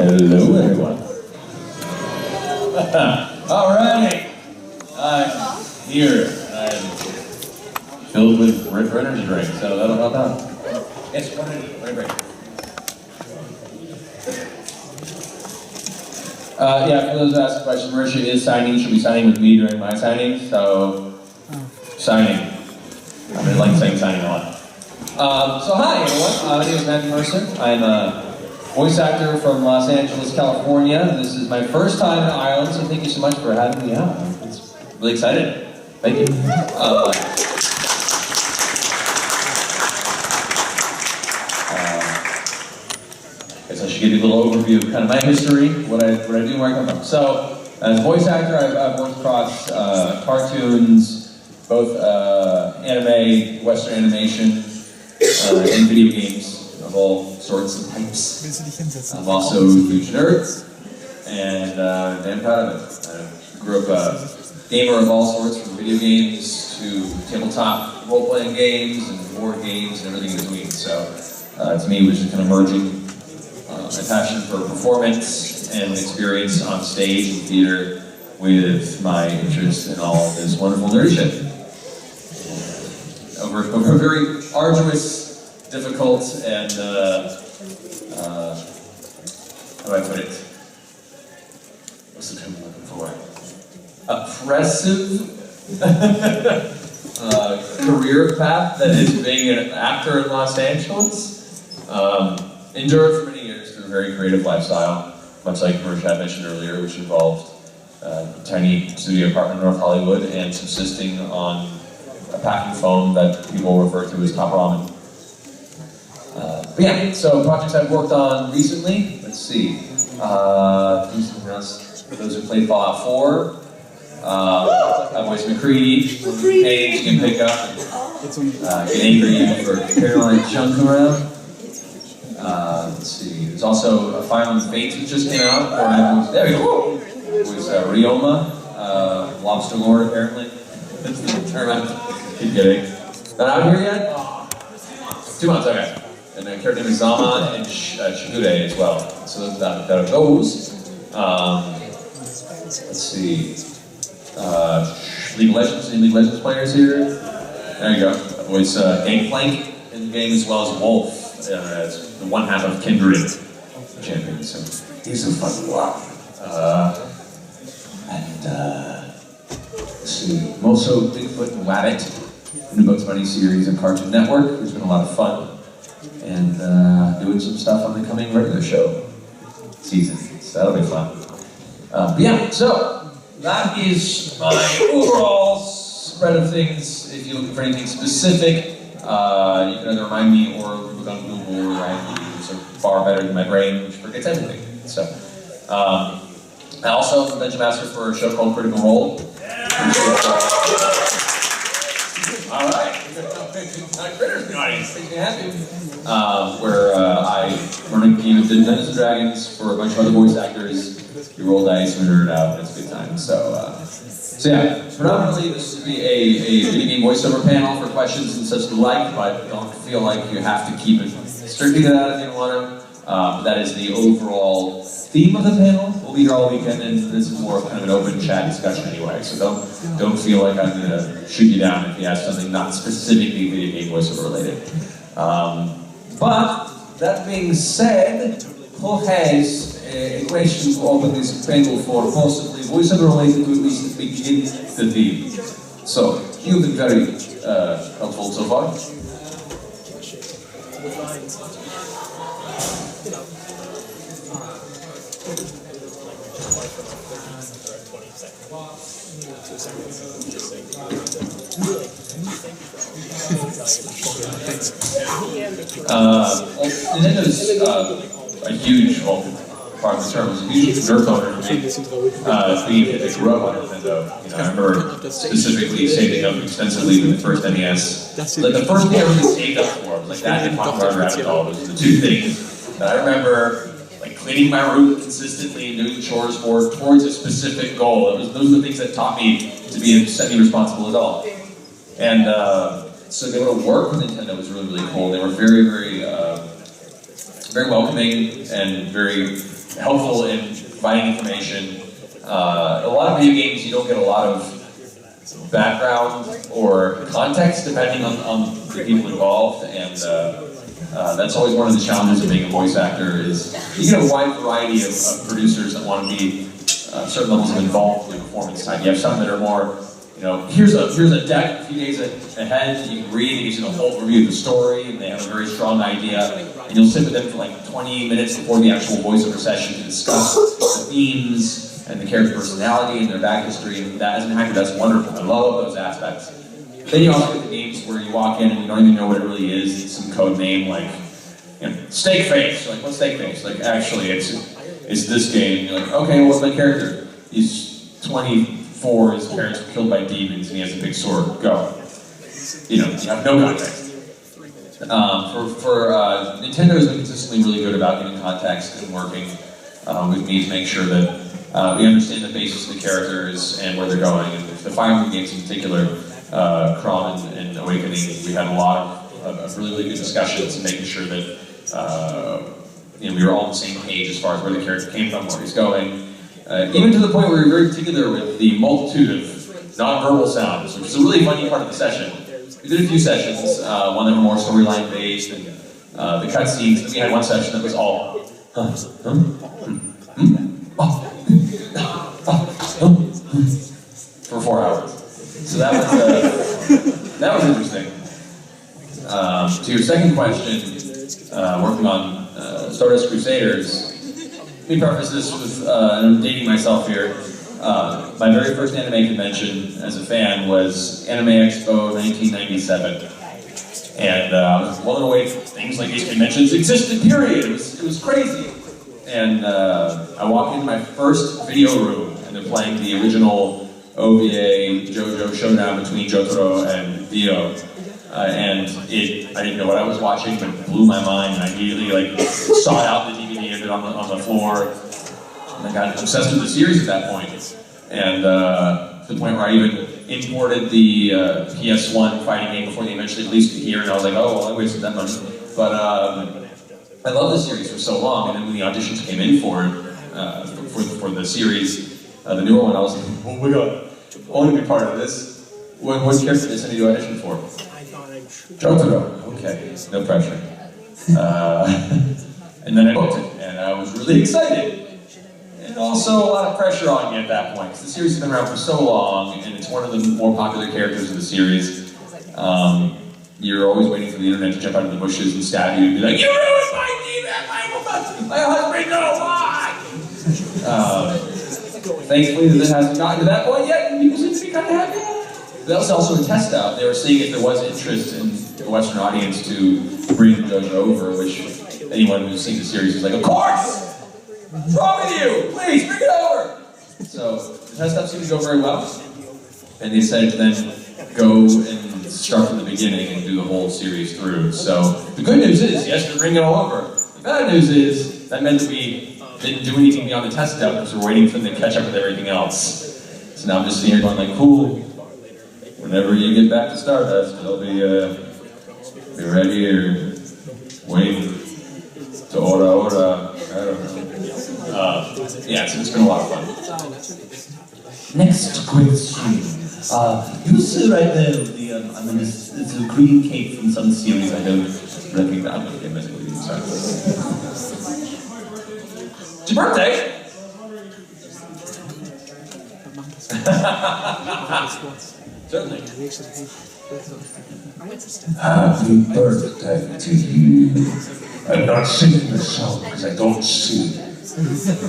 Hello, everyone. All right. I'm here. I'm filled with Red Renner's drink, so that'll help out. Yes, right. Yeah, for those who ask the question, Mercer is signing. She'll be signing with me during my signing, so signing. I really like saying signing a lot. So hi, everyone. My name is Matthew Mercer. I'm a voice actor from Los Angeles, California. This is my first time in Ireland, so thank you so much for having me out. It's really excited. Thank you. I guess I should give you a little overview of kind of my history, what I do, where I come from. So, as a voice actor, I've worked across cartoons, both anime, Western animation, and video games of all sorts and types. I'm also a huge nerd, and I'm proud of it. I grew up a gamer of all sorts, from video games to tabletop role-playing games and board games and everything in between. So, to me, it was just kind of merging my passion for performance and experience on stage and theater with my interest in all this wonderful nerdy shit. Over a very arduous, difficult, and how do I put it? What's the term I'm looking for? Oppressive career path that is being an actor in Los Angeles. Endured for many years through a very creative lifestyle, much like Mercer had mentioned earlier, which involved a tiny studio apartment in North Hollywood and subsisting on a packing phone that people refer to as top ramen. But yeah, so projects I've worked on recently, let's see. Do something else. For those who played Fallout 4, I voiced McCree, Paige you can pick up and get angry for Caroline junk around. Let's see, there's also a Final Fate which just came out, where I was, there we go, it was Ryoma, Lobster Lord apparently. That's the term I'm keep kidding. Not out here yet? 2 months, okay. And then character name is Zama and Shigure as well. So that are those. Let's see. League of Legends, any League of Legends players here? There you go. I voice Gangplank in the game as well as Wolf. It's the one half of Kindred champion, so he's a fun block. Let's see, I'm also Bigfoot and Wabbit in the Bugs Bunny series and Cartoon Network, which has been a lot of fun, and doing some stuff on the coming regular show season, so that'll be fun. But yeah, so that is my overall spread of things. If you're looking for anything specific, you can either remind me or look on Google or IMDb, are far better than my brain, which forgets everything. So, I also am Benjamin Master for a show called Critical Role. All right, critters in the audience, makes me happy. Where I run a game of Dungeons & Dragons for a bunch of other voice actors. You roll dice, we nerd out, and it's a good time. So yeah, predominantly this would be a video game voiceover panel for questions and such like, but don't feel like you have to keep it strictly to that if you don't want to. That is the overall theme of the panel. We'll be here all weekend, and this is more of kind of an open chat discussion anyway, so don't feel like I'm going to shoot you down if you ask something not specifically video game voiceover related. But, that being said, who has a question to open this panel for possibly voiceover related to at least begin the theme. So, you've been very helpful so far. Nintendo's a huge, part of the term, was a huge nerd owner for me. Being a kid that grew up on Nintendo, I remember specifically saving up extensively with the first NES. Like the first thing I really saved up for was like that and Pop Guard Rabbit Doll was the two things that I remember cleaning my room consistently and doing chores towards a specific goal. Those are the things that taught me to be a semi-responsible adult. And so they able to work with Nintendo was really, really cool. They were very, very welcoming and very helpful in providing information. A lot of video games, you don't get a lot of background or context depending on the people involved, and that's always one of the challenges of being a voice actor is you get a wide variety of producers that want to be certain levels of involved in the performance time. You have some that are more, here's a deck a few days ahead, you can read, it gives you the whole review of the story, and they have a very strong idea, and you'll sit with them for like 20 minutes before the actual voiceover session to discuss the themes and the character personality and their back history, and that as an actor, that's wonderful. I love those aspects. Then you also get the games where you walk in and you don't even know what it really is. It's some code name like, steak face. You're like, what's steak face? Like, actually, it's this game. You're like, okay, well, what's my character? He's 24, his parents were killed by demons, and he has a big sword. Go. You have no context. Nintendo has been consistently really good about giving context and working with me to make sure that we understand the basis of the characters and where they're going. And the Fire Emblem games in particular, Crom and Awakening, we had a lot of really, really good discussions and making sure that we were all on the same page as far as where the character came from, where he's going. Even to the point where we were very particular with the multitude of non-verbal sounds, which is a really funny part of the session. We did a few sessions, one that were more storyline based, and the cutscenes. Then we had one session that was all for 4 hours. So that was interesting. To your second question, working on Stardust Crusaders. Let me preface this with, and I'm dating myself here. My very first anime convention as a fan was Anime Expo 1997. And I was blown away from things like these conventions existed, period. It was crazy. And I walked into my first video room, and they're playing the original OVA JoJo showdown between Jotaro and Dio. And I didn't know what I was watching, but it blew my mind, and I immediately sought out the DVD of it on the floor. And I got obsessed with the series at that point. And to the point where I even imported the PS1 fighting game before they eventually released it here, and I was like, oh, well, I wasted that money. But I loved the series for so long, and then when the auditions came in for it, for the series, the newer one, I was like, oh my god, I want to be part of this. What character did they send you to audition for? Jotaro. Okay, no pressure. And then I booked it, and I was really excited. And also a lot of pressure on you at that point, because the series has been around for so long, and it's one of the more popular characters of the series. You're always waiting for the internet to jump out of the bushes and stab you and be like, you ruined my TV, my husband, no, why? Thankfully, this hasn't gotten to that point yet, and people seem to be kind of happy. That was also a test out. They were seeing if there was interest in the Western audience to bring JoJo over, which anyone who's seen the series is like, of course! What's wrong with you? Please, bring it over! So, the test out seemed to go very well, and they decided to then go and start from the beginning and do the whole series through. So, the good news is, yes, they're bringing it all over. The bad news is, that meant that we didn't do anything beyond the test out because we're waiting for them to catch up with everything else. So now I'm just sitting here going like, cool. Whenever you get back to Stardust, they'll be ready or waiting to ora. I don't know. Yeah, so it's been a lot of fun. Next question. You see right there, it's a green cape from some series I don't recognize. Okay, basically, sorry. It's your birthday! Certainly. Happy birthday to you. I'm not singing the song because I don't see it.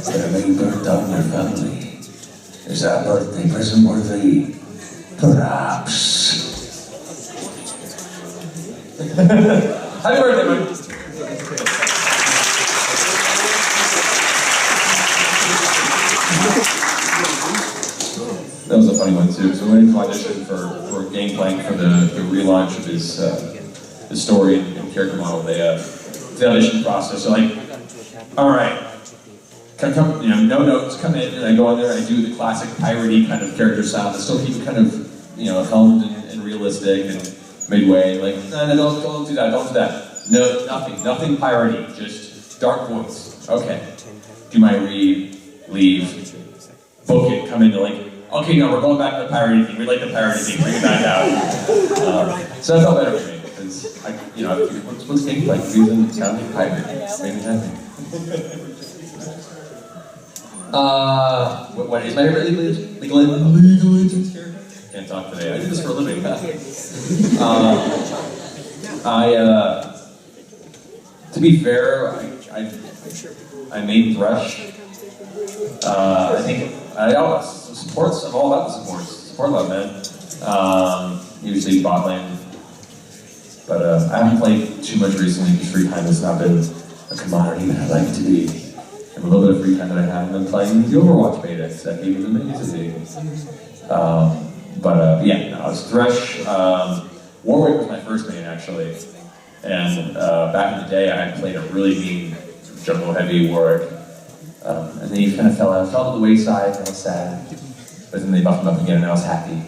But I may burn down your family. Is that birthday present worthy? Perhaps. Happy birthday, man. That was a funny one too. So we went into audition for game playing for the relaunch of his story and character model. The audition process. So like, all right, come, no notes, come in, and I go in there and I do the classic piratey kind of character sound, and still keep it kind of, honed and realistic and midway. Like, no, don't do that, don't do that. No, nothing piratey, just dark voice. Okay. do my read, leave, book it, come into like, okay, no, we're going back to the pirated thing, we like the pirated thing, bring it back out. So that felt better for me, because, what's things like using sounding pirate, made me happy. What is my favorite Legal Agents character? Can't talk today, I do this for a living. To be fair, I made Thresh. I think, supports, I'm all about the supports. Support love, man. Usually bot lane. But I haven't played too much recently because free time has not been a commodity that I like it to be. And a little bit of free time that I have been playing the Overwatch beta, because that game was amazing. Yeah, no, I was Thresh. Warwick was my first main, actually. And back in the day, I had played a really mean jungle heavy Warwick. And then he kind of fell to the wayside, and I was sad. But then they buffed him up again, and I was happy.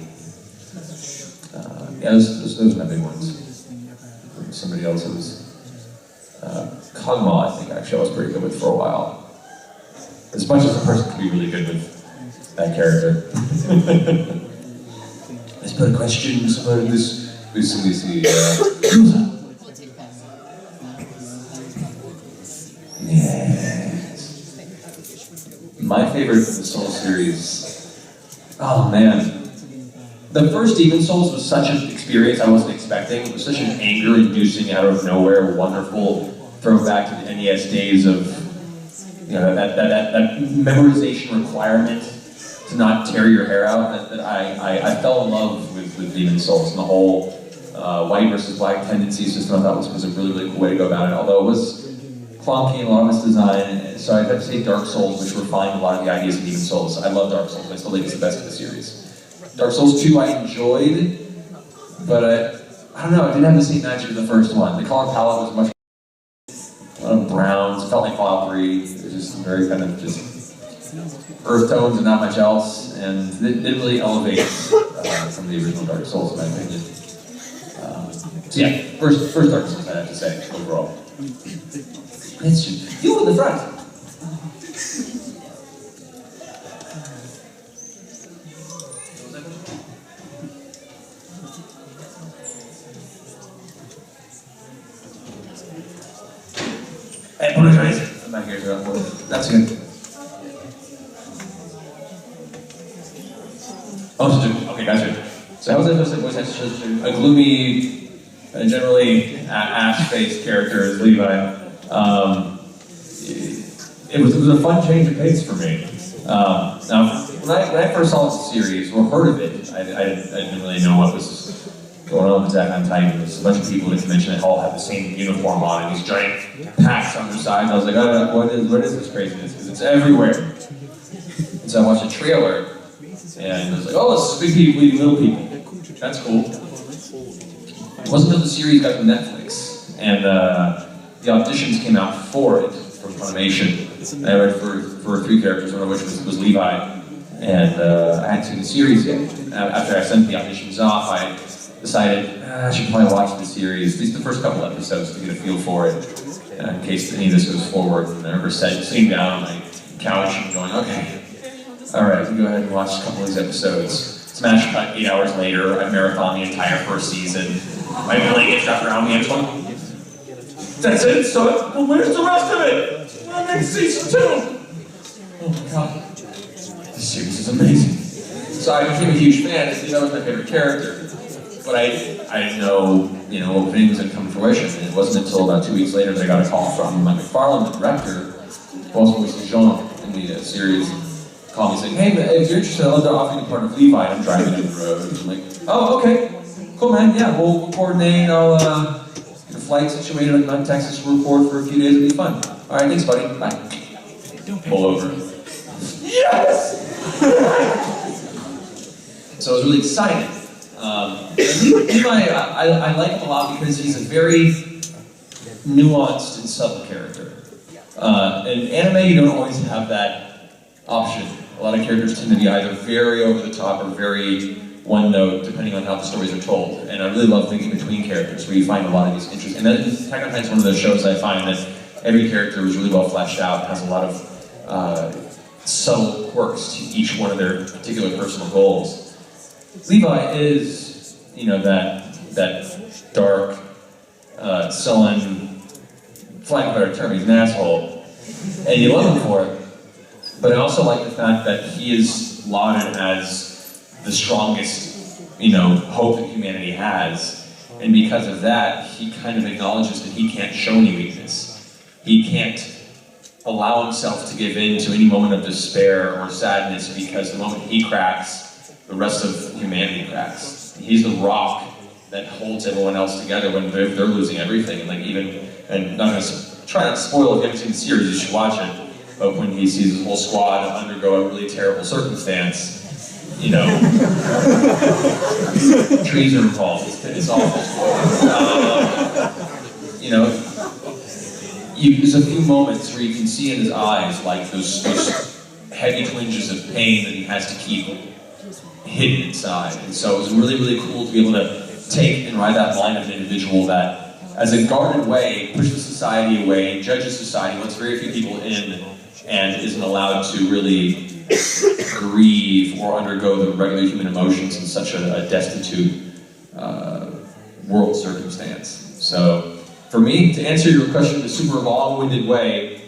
Yeah, those were my big ones. Somebody else who was Kog'Maw, I think actually I was pretty good with for a while. As much as a person can be really good with that character. Let's put a question about this. Yes. My favorite of the Soul series. Oh man. The first Demon Souls was such an experience I wasn't expecting. It was such an anger-inducing, out of nowhere, wonderful throwback to the NES days of, that memorization requirement to not tear your hair out. That I fell in love with Demon Souls and the whole white versus black tendency system. I thought was a really, really cool way to go about it. Although it was clunky in a lot of its design, so I'd have to say Dark Souls, which refined a lot of the ideas of Demon Souls. I love Dark Souls. I still think it's the best of the series. Dark Souls 2 I enjoyed, but I don't know, it didn't have the same magic as the first one. The color palette was much a lot of browns, it felt like Fallout 3. It was just very kind of just earth tones and not much else, and it didn't really elevate from the original Dark Souls in my opinion. So yeah, first Dark Souls I have to say, overall. It's you in the front! I apologize. I'm back here, so that's good. Oh, okay, gotcha. So how was that such a gloomy, generally ash-faced character as Levi? It was a fun change of pace for me. Now, when I first saw the series, or heard of it, I didn't really know what was going on with Attack on Titan. There's a bunch of people at the convention that all have the same uniform on and these giant packs on their sides. I was like, oh, what is this craziness? Because it's everywhere. And so I watched a trailer, and I was like, oh, it's big people eating little people. That's cool. It wasn't until the series got to Netflix, and the auditions came out for it, from Funimation. I read for 3 characters, one of which was Levi. And I hadn't seen the series yet. After I sent the auditions off, I decided I should probably watch the series, at least the first couple episodes, to get a feel for it, in case any of this goes forward. And I remember sitting down on my couch and going, okay, all right, we go ahead and watch a couple of these episodes. Smash cut 8 hours later, I marathon the entire first season. My belly gets wrapped around me, and I'm going, that's it, so well, where's the rest of it? Well, next season 2! Oh my god, this series is amazing. So I became a huge fan, and that was my favorite character. But I didn't know, what things had come to fruition. And it wasn't until about 2 weeks later that I got a call from Mike McFarlane, the director, who also voiced Jean in the series, called me saying, hey, if you're interested, I'd love to offer you part of Levi. I'm driving down the road. And I'm like, oh, okay. Cool, man. Yeah, we'll coordinate. I'll get a flight situated in Texas, report for a few days. It'll be fun. All right, thanks, buddy. Bye. Pull over. Yes! So I was really excited. Levi, I like him a lot because he's a very nuanced and subtle character. In anime, you don't always have that option. A lot of characters tend to be either very over the top or very one note, depending on how the stories are told. And I really love thinking between characters, where you find a lot of these interesting. And Attack on Titan is one of those shows I find that every character is really well fleshed out, has a lot of subtle quirks to each one of their particular personal goals. Levi is, that dark, sullen, for lack of a better term, he's an asshole, and you love him for it. But I also like the fact that he is lauded as the strongest, hope that humanity has. And because of that, he kind of acknowledges that he can't show any weakness. He can't allow himself to give in to any moment of despair or sadness, because the moment he cracks, the rest of humanity cracks. He's the rock that holds everyone else together when they're losing everything. And not going to try not to spoil if you haven't seen the series, you should watch it. But when he sees his whole squad undergo a really terrible circumstance, trees are involved. It's awful. There's a few moments where you can see in his eyes like those heavy twinges of pain that he has to keep hidden inside. And so it was really, really cool to be able to take and ride that line of an individual that, as a guarded way, pushes society away, judges society, lets very few people in, and isn't allowed to really grieve or undergo the regular human emotions in such a destitute world circumstance. So, for me, to answer your question in a super long-winded way,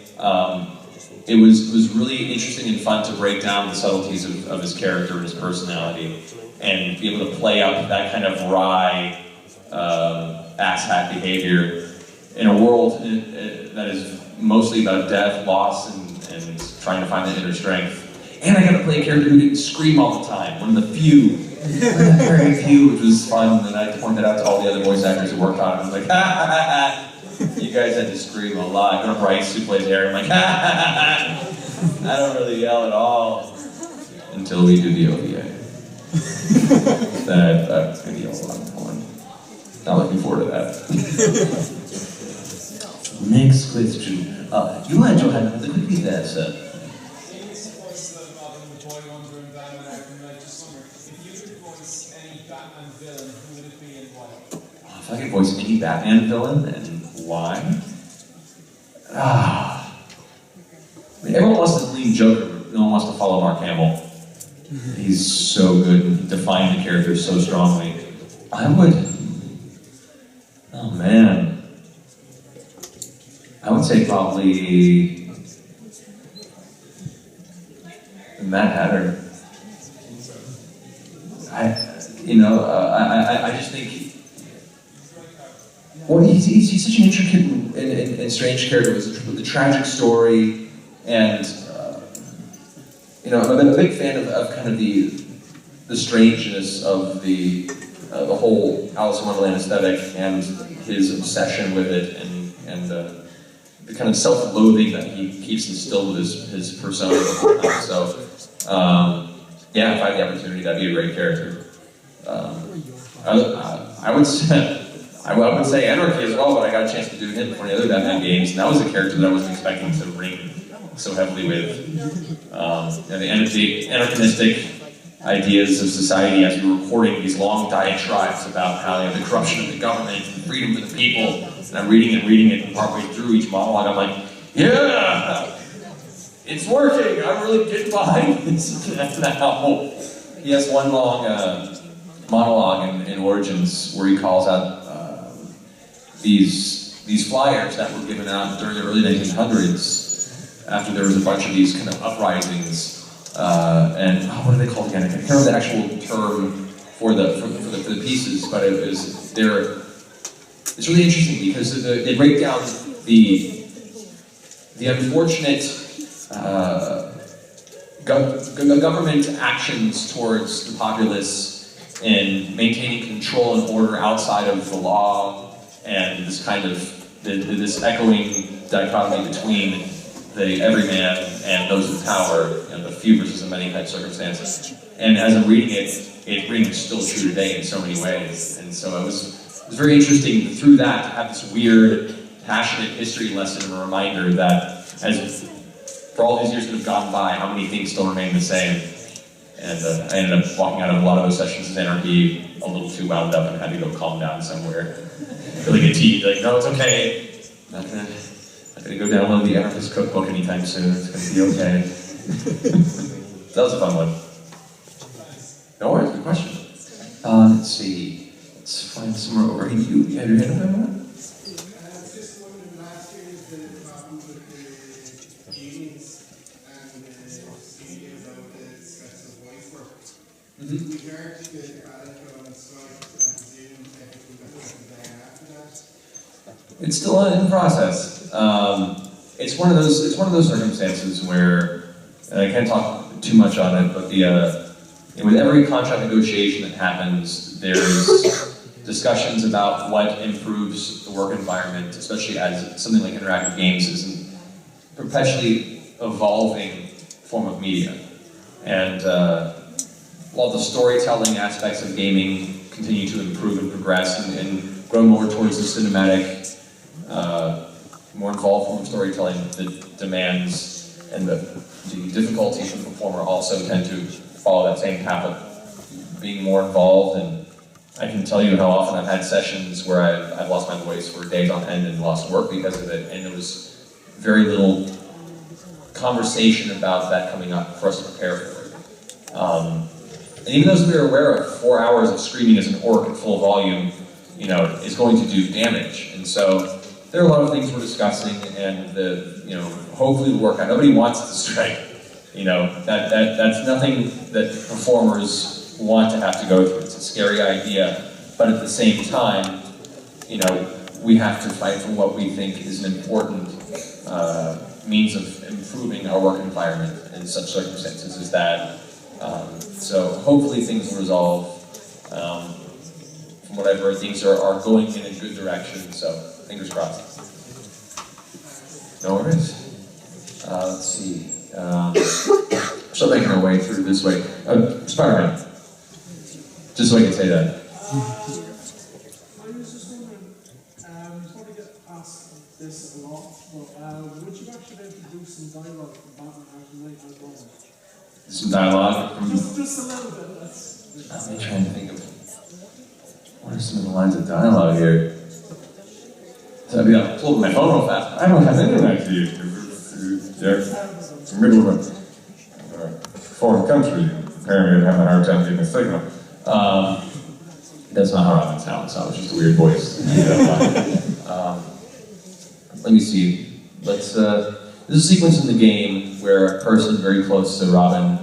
it was really interesting and fun to break down the subtleties of his character and his personality, and be able to play up that kind of wry, asshat behavior in a world that is mostly about death, loss, and trying to find that inner strength. And I got to play a character who didn't scream all the time, one of the few, very few, which was fun, and I pointed out to all the other voice actors who worked on it. I was like, ha ha ha ha, you guys had to scream a lot. I go to Bryce, who plays Harry, I'm like, ha ha ha ha, I don't really yell at all, until we do the OVA. Then I'm going to yell a lot more. Not looking forward to that. Next question. You had your hand up quickly there, sir. If I could voice any Batman villain, and why? Everyone wants to lead Joker, but no one wants to follow Mark Hamill. He's so good and defined the character so strongly. I would say probably Mad Hatter. I just think, well, he's such an intricate and strange character with the tragic story, and I'm a big fan of kind of the strangeness of the whole Alice in Wonderland aesthetic and his obsession with it, and the kind of self-loathing that he keeps instilled with his persona the whole time. So, if I had the opportunity, that'd be a great character. I would say Anarchy as well, but I got a chance to do him for the other Batman games, and that was a character that I wasn't expecting to ring so heavily with. The anachronistic ideas of society as we were recording these long diatribes about how the corruption of the government and freedom for the people. And I'm reading it, and partway through each monologue, I'm like, yeah, it's working. I'm really getting behind this now. He has one long monologue in Origins where he calls out these flyers that were given out during the early 1900s after there was a bunch of these kind of uprisings. And what are they called again? I can't remember the actual term for the pieces, but it's really interesting because they break down the unfortunate government actions towards the populace in maintaining control and order outside of the law, and this kind of this echoing dichotomy between the everyman and those in power, the few versus the many type circumstances. And as I'm reading it rings still true today in so many ways. And so it was very interesting through that to have this weird, passionate history lesson and a reminder that as for all these years that have gone by, how many things still remain the same. And I ended up walking out of a lot of those sessions as Anarchy a little too wound up and had to go calm down somewhere. Really good tea, like, no, it's okay. Not gonna go download the Anarchist Cookbook anytime soon. It's gonna be okay. That was a fun one. No worries, good question. Let's see. Let's find somewhere over here. You had your hand up on that? It's still in process. It's one of those circumstances where, and I can't talk too much on it, but with every contract negotiation that happens, there's discussions about what improves the work environment, especially as something like interactive games is a perpetually evolving form of media. And while the storytelling aspects of gaming continue to improve and progress and grow more towards the cinematic, more involved form of storytelling, the demands and the difficulties for the performer also tend to follow that same path of being more involved. And I can tell you how often I've had sessions where I've lost my voice for days on end and lost work because of it, and there was very little conversation about that coming up for us to prepare for it. And even though we were aware of 4 hours of screaming as an orc at full volume, is going to do damage. And so there are a lot of things we're discussing, and hopefully it'll work out. Nobody wants it to strike. That's nothing that performers want to have to go through. It's a scary idea, but at the same time, we have to fight for what we think is an important means of improving our work environment in such circumstances as that. So hopefully things will resolve. From what I've heard, things are going in a good direction, so fingers crossed. No worries. Let's see. Still making our way through this way. Spider-Man. Just so I can say that. I was just wondering, probably get asked this a lot, but would you actually be able to do some dialogue from Batman Arkham Knight as well? Some dialogue from... Just a little bit. I'm trying to think of... What are some of the lines of dialogue here? So I'll pull up my phone real fast. I don't have internet to use. They're in the middle of a foreign country. Apparently, I'm having a hard time getting a signal. That's not how Robin sounds. That was just a weird voice. Let me see. There's a sequence in the game where a person very close to Robin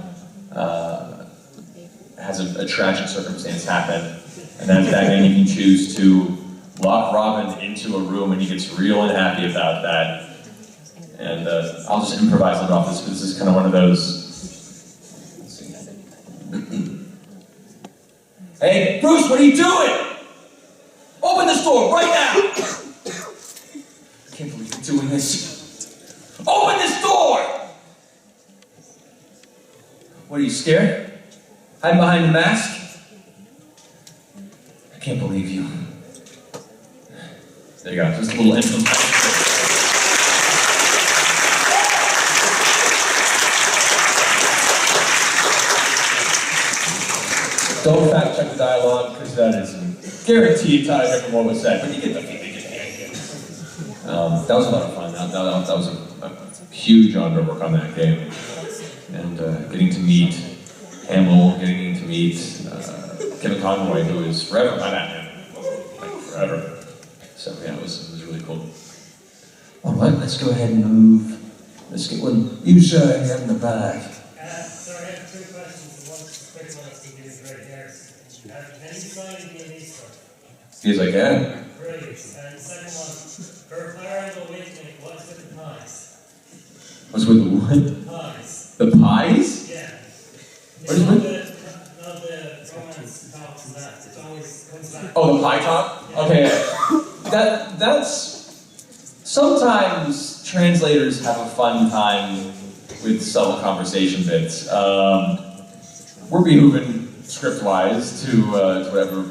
has a tragic circumstance happen. And then that game you can choose to lock Robin into a room and he gets real unhappy about that. And I'll just improvise it off this because this is kind of one of those. Let's see. Hey, Bruce, what are you doing? Open this door right now! I can't believe you're doing this. Open this door! What, are you scared? Hide behind the mask? I can't believe you. There you go, just a little intro. Don't fact check the dialogue, because that is guaranteed entirely different from what was said, but you get the idea. That was a lot of fun. That was a huge honor to work on that game. And getting to meet Hamill, getting to meet Kevin Conroy, who is forever my Batman. Like, forever. So yeah, it was really cool. All right, let's go ahead and move. Let's get one. You, sir, here in the back. Sorry, I have two questions. One quick one that's going to be great there. Can you sign me an Easter? Yes, I can. Brilliant. And the second one, for Clara's awakening, what's with the pies? What's with the what? Pies. The pies? Yeah. What is it? The romance talks and that. It always comes back. Oh, the pie talk? Okay. That's... Sometimes translators have a fun time with subtle conversation bits. We're behooving script-wise to whatever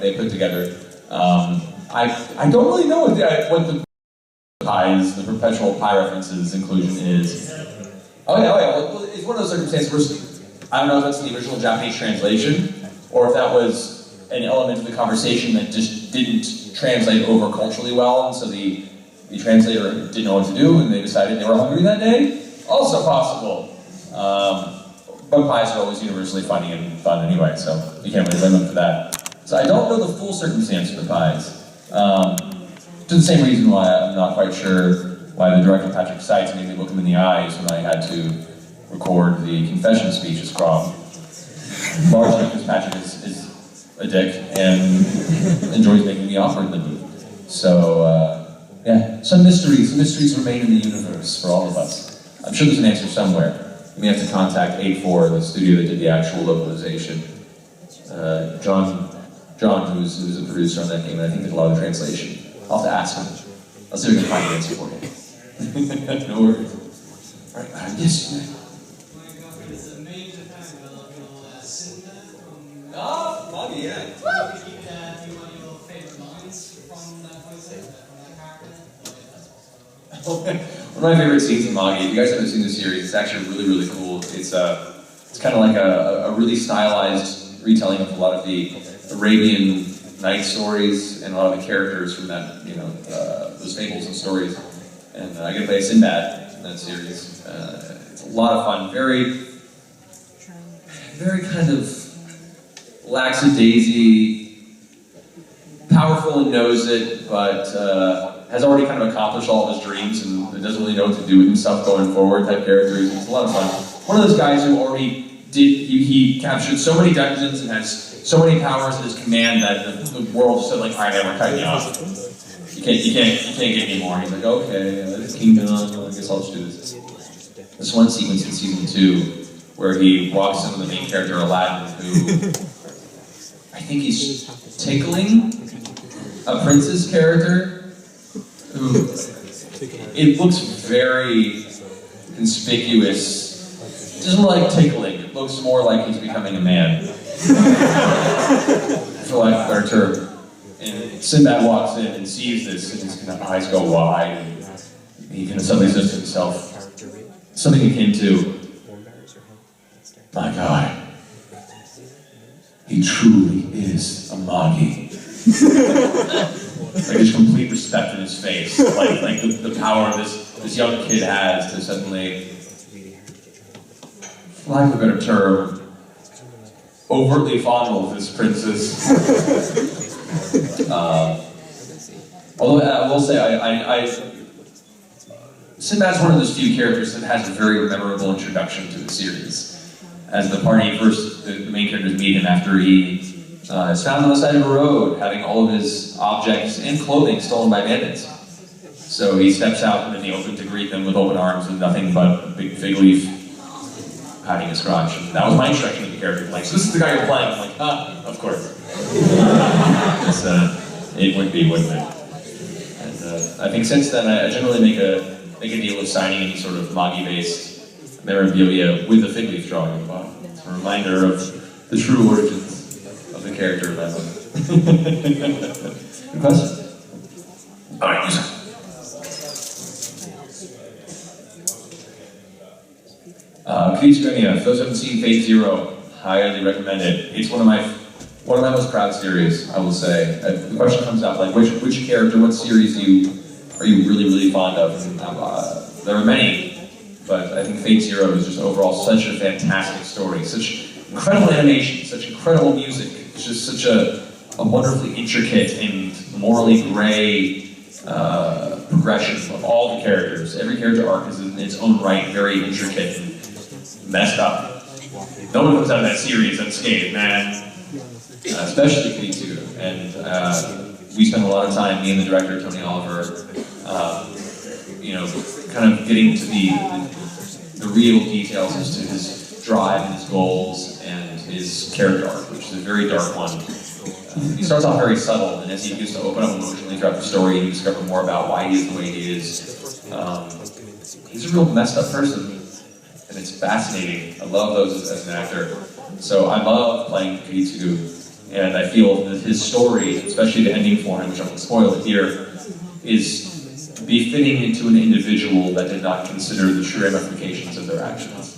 they put together. I don't really know what the pies, the perpetual pie references inclusion is. Oh yeah. Well, it's one of those circumstances where I don't know if that's the original Japanese translation or if that was an element of the conversation that just didn't translate over culturally well, and so the the translator didn't know what to do and they decided they were hungry that day. Also possible. But pies are always universally funny and fun anyway, so you can't really blame them for that. So I don't know the full circumstance for the pies. For the same reason why I'm not quite sure why the director Patrick Seitz made me look him in the eyes when I had to record the confession speech as Crom. Largely because Patrick is a dick and enjoys making me awkward in the booth. So, yeah, some mysteries remain in the universe for all of us. I'm sure there's an answer somewhere. We have to contact A4, the studio that did the actual localization. John, who's a producer on that game, and I think did a lot of the translation. I'll have to ask him. I'll see if we can find an answer for you. No worries. All right, yes. Oh, Moggy, yeah. One of my favorite scenes in Moggy, if you guys haven't seen the series, it's actually really, really cool. It's kind of like a really stylized retelling of a lot of the Arabian Night stories and a lot of the characters from that, those fables and stories. And I get to play Sinbad in that series. It's a lot of fun, very kind of lackadaisy, powerful and knows it, but has already kind of accomplished all of his dreams and doesn't really know what to do with himself going forward type characters. It's a lot of fun. One of those guys who already he captured so many dungeons and has so many powers at his command that the world said like, alright, we're cutting you off. You can't get any more. He's like, okay, this kingdom, I guess I'll just do this. This one sequence in season 2 where he walks in with the main character Aladdin, who I think he's tickling a princess character who it looks very conspicuous. It doesn't look like tickling. It looks more like he's becoming a man. For lack of a better term. And Sinbad walks in and sees this, and his kind of eyes go wide, and he kind of suddenly says to himself something akin to, "My God, he truly is a Moggy." Like there's complete respect in his face, like the power this young kid has to suddenly, for lack of a better term, overtly fondle this princess. Although I will say, Sinbad's one of those few characters that has a very memorable introduction to the series. As the main characters meet him after he is found on the side of a road, having all of his objects and clothing stolen by bandits. So he steps out in the open to greet them with open arms and nothing but a big fig leaf hiding his crotch. And that was my introduction to the character. Like, so this is the guy you're playing. I'm like, of course. It would be, wouldn't it? And I think since then, I generally make a deal of signing any sort of Moggy-based memorabilia with a fig leaf drawing at the bottom. It's a reminder of the true origins of the character of that one. Good question? All right, yes. For those who haven't seen Fate Zero, highly recommend it. It's one of my most proud series, I will say. The question comes up, like, which character, what series are you really, really fond of? And, there are many, but I think Fate Zero is just overall such a fantastic story, such incredible animation, such incredible music. It's just such a wonderfully intricate and morally gray progression of all the characters. Every character arc is in its own right very intricate and messed up. No one comes out of that series unscathed, man. Especially Kaizoku. And we spent a lot of time, me and the director, Tony Oliver, kind of getting to the real details as to his drive and his goals and his character arc, which is a very dark one. He starts off very subtle, and as he begins to open up emotionally throughout the story, you discover more about why he is the way he is. He's a real messed up person. And it's fascinating. I love those as an actor. So I love playing Kaizoku, and I feel that his story, especially the ending for him, which I won't spoil it here, is befitting into an individual that did not consider the true ramifications of their actions.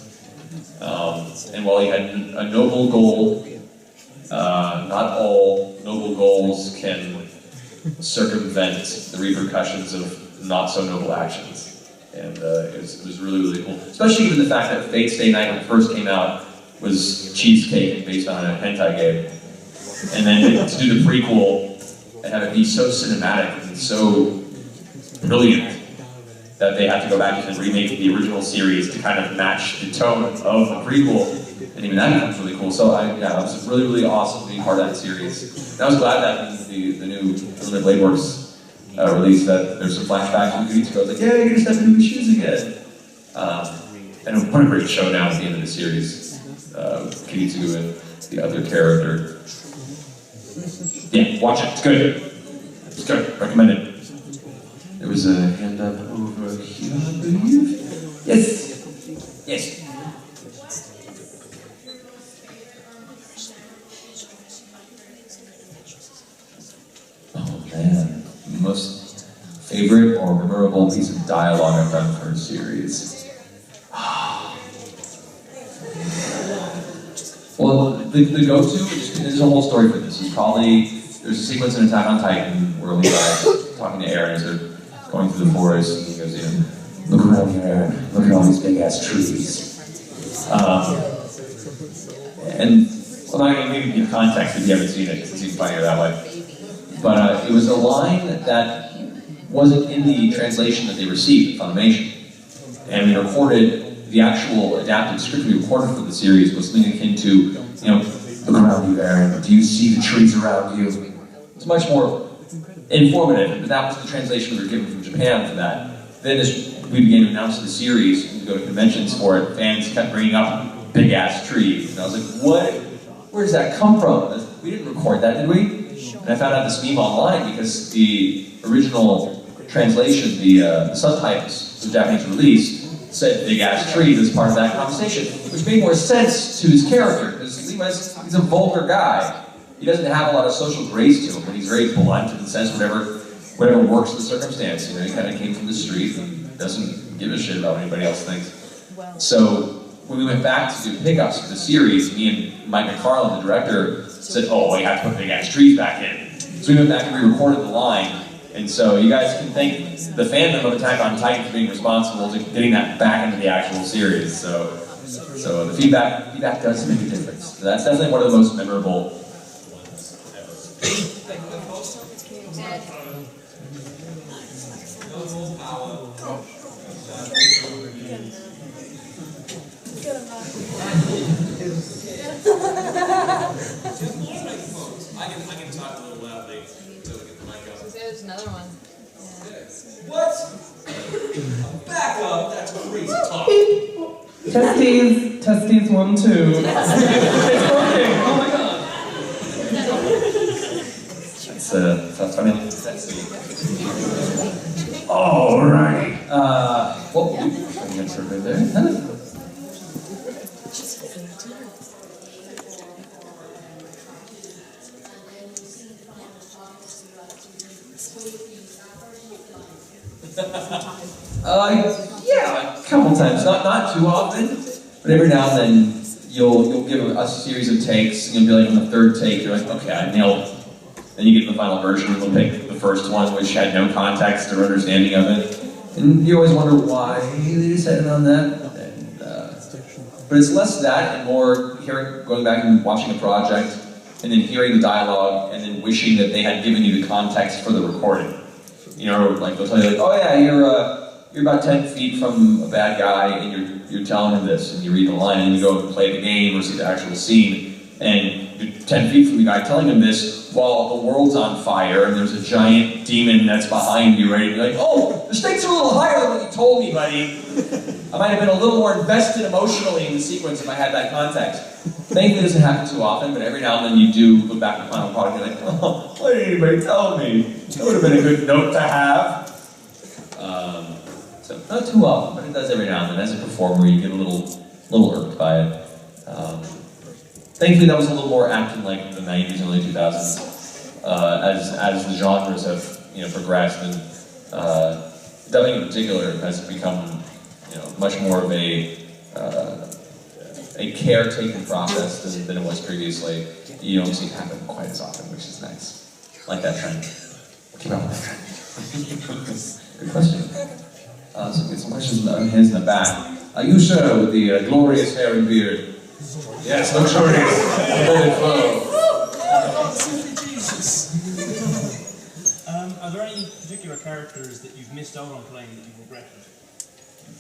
And while he had a noble goal, not all noble goals can circumvent the repercussions of not so noble actions. And it was really, really cool. Especially given the fact that Fate Stay Night, when it first came out, was cheesecake based on a hentai game. And then to do the prequel and have it be so cinematic and so brilliant that they had to go back and remake the original series to kind of match the tone of the prequel. And even that becomes really cool. So it was really, really awesome being part of that series. And I was glad that the new Limited Blade Works release that there's some flashbacks from Kaizoku. I was like, yeah, you're gonna step into his shoes again. And what a great showdown at the end of the series. Kaizoku and the other character. Yeah, watch it, it's good. It's good, recommend it. There was a hand up over here, I believe. Yes. Yes. Oh man, most favorite or memorable piece of dialogue I've done for a series. Well, the go-to, there's a whole story for this. Is probably, there's a sequence in Attack on Titan where Levi's talking to Eren as they're going through the forest, and he goes, look around here, Eren, look at all these big-ass trees. And, well, I'm not going to give you context if you haven't seen it, because it seems funnier that way. But it was a line that wasn't in the translation that they received, Funimation. And we recorded, the actual adapted script we recorded for the series was something akin to, look around you, Eren, do you see the trees around you? It's much more informative, but that was the translation we were given from Japan for that. Then as we began to announce the series and go to conventions for it, fans kept bringing up big-ass trees. And I was like, what? Where does that come from? We didn't record that, did we? And I found out this meme online because the original translation, the subtitles, the Japanese release, said big-ass trees as part of that conversation, which made more sense to his character, because he's a vulgar guy. He doesn't have a lot of social grace to him, but he's very blunt and says whatever works the circumstance. He kind of came from the street and doesn't give a shit about what anybody else thinks. So when we went back to do pickups for the series, me and Mike McFarlane, the director, said, oh, we have to put big-ass trees back in. So we went back and re-recorded the line. And so you guys can thank the fandom of Attack on Titan for being responsible to getting that back into the actual series. So the feedback does make a difference. That's definitely one of the most memorable ones I can talk a little loudly so we get the mic up. There's another one. Yeah. What? Back up, that's crazy talk. Testes 1, 2. It's working, oh my god. That's funny. Alright. Well, I'm going to start right there. Yeah, a couple times. Not too often, but every now and then you'll give a series of takes, and you'll be like on the third take, you're like, okay, I nailed it. Then you get to the final version, and we'll pick the first one, which had no context or understanding of it. And you always wonder why they decided on that. And, but it's less that and more going back and watching a project, and then hearing the dialogue, and then wishing that they had given you the context for the recording. Like they'll tell you, like, oh yeah, you're about 10 feet from a bad guy, and you're telling him this, and you read the line, and you go and play the game or see the actual scene, and you're 10 feet from the guy telling him this while the world's on fire, and there's a giant demon that's behind you, ready to be like, oh, the stakes are a little higher than what you told me, buddy. I might have been a little more invested emotionally in the sequence if I had that context. Thankfully, it doesn't happen too often, but every now and then you do look back at the final product and you're like, oh, why didn't anybody tell me? That would have been a good note to have. So not too often, but it does every now and then. As a performer, you get a little irked by it. Thankfully, that was a little more acting like the 90s, early 2000s, as the genres have progressed, and dubbing in particular has become much more of a caretaking process than it was previously. You don't see it happen quite as often, which is nice. Like that trend. Keep up with that trend. Good question. So we get some questions on hands in the back. You, sir, with the glorious hair and beard. Yes, luxurious. Let it flow. Simply Jesus. Are there any particular characters that you've missed out on playing that you've regretted?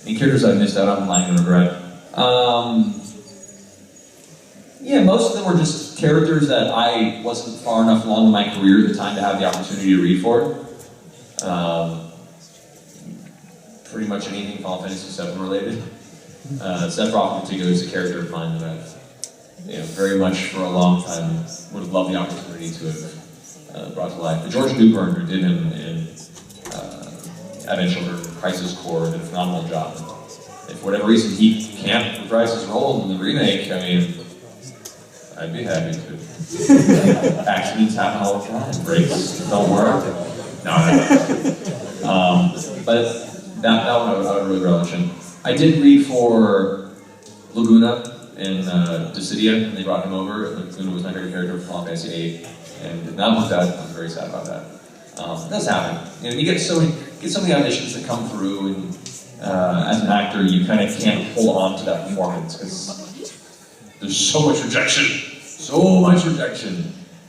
Any characters I've missed out on playing and regret? Yeah, most of them were just characters that I wasn't far enough along in my career at the time to have the opportunity to read for. Pretty much anything Final Fantasy VII related. Sephiroth in particular is a character of mine that I've very much for a long time would have loved the opportunity to have brought to life. But George Newbern, who did him in Advent Children, Crisis Core, did a phenomenal job. If for whatever reason he can't reprise his role in the remake, I mean, I'd be happy to. Accidents happen all the time. Breaks don't work. No. But that one I would really relish in. I did read for Laguna in Dissidia, and they brought him over. Laguna was my favorite character from Final Fantasy VIII, and that worked out. I was very sad about that. It does happen. You get so many auditions that come through, and as an actor, you kind of can't hold on to that performance because there's so much rejection,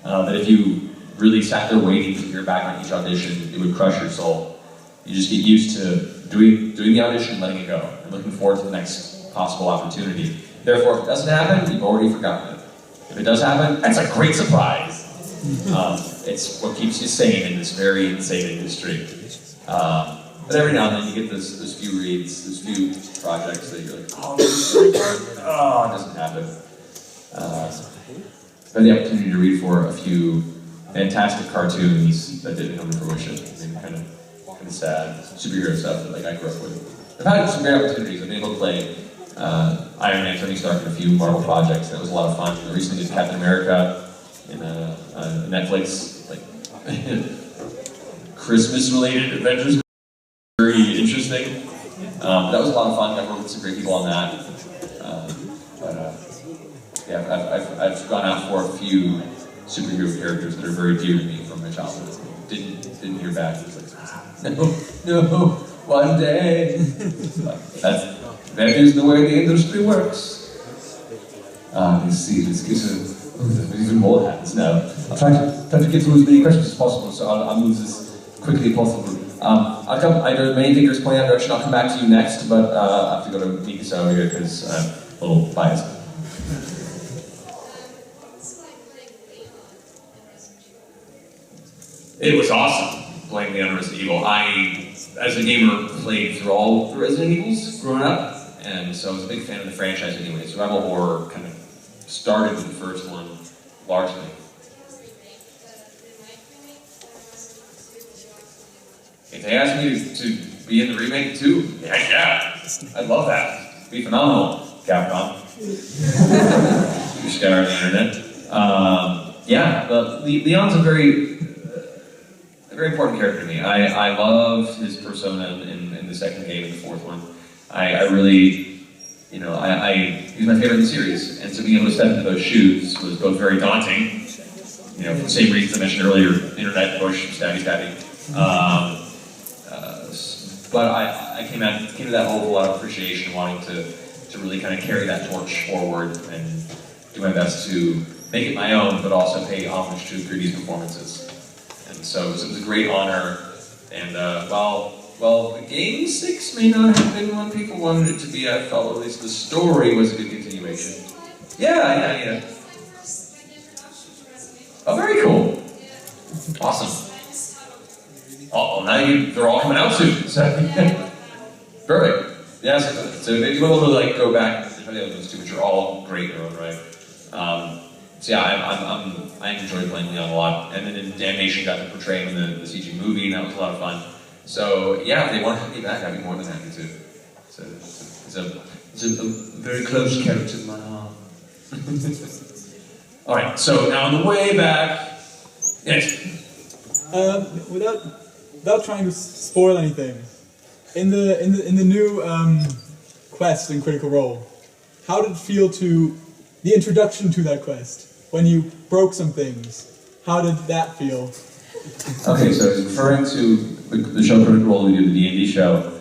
that if you really sat there waiting to hear back on each audition, it would crush your soul. You just get used to doing the audition and letting it go, and looking forward to the next possible opportunity. Therefore, if it doesn't happen, you've already forgotten it. If it does happen, that's a great surprise. It's what keeps you sane in this very insane industry. But every now and then you get those few reads, those few projects that you're like, oh, it doesn't happen. I've had the opportunity to read for a few fantastic cartoons that didn't come to fruition. I mean, kind of sad superhero stuff that I grew up with. I've had some great opportunities. I've been able to play Iron Man, Tony Stark, in a few Marvel projects. That was a lot of fun. I recently did Captain America in a Netflix Christmas-related adventures. Very interesting. That was a lot of fun. Got to work with some great people on that. I've gone out for a few superhero characters that are very dear to me from my childhood. Didn't hear back. It was no, one day. That is the way the industry works. Let's see, let's get to even more happens now. I'll try to get through as many questions as possible, so I'll move as quickly as possible. I know many thinkers point out direction. I'll come back to you next, but I have to go to Mikasa here because I'm a little biased. It was awesome playing Leon Resident Evil. I, as a gamer, played through all the Resident Evils growing up, and so I was a big fan of the franchise anyway. Survival horror kind of started with the first one, largely. If they asked me to be in the remake too, yeah, I'd love that. It'd be phenomenal, Capcom. You scour the internet. But Leon's a very important character to me. I love his persona in the second game and the fourth one. I really, he's my favorite in the series, and so being able to step into those shoes was both very daunting, for the same reasons I mentioned earlier, internet push, stabby. But I came to that whole lot of appreciation, wanting to really kind of carry that torch forward and do my best to make it my own, but also pay homage to previous performances. And so it was a great honor, and while the Game 6 may not have been what people wanted it to be, I felt at least the story was a good continuation. Yeah. Oh, very cool. Awesome. Oh, now they're all coming out soon. So, perfect. Yeah, so maybe we'll go back and try the other ones too, which are all great in their own right. I enjoyed playing Leon a lot, and then in Damnation got to portray him in the CG movie, and that was a lot of fun. So yeah, if they want to have me back, I'd be more than happy to. So it's a very close character in my heart. All right, so now on the way back, yes. Without trying to spoil anything, in the new quest in Critical Role, how did it feel to the introduction to that quest? When you broke some things, how did that feel? Okay, so referring to the show Critical Role we do, the D&D show,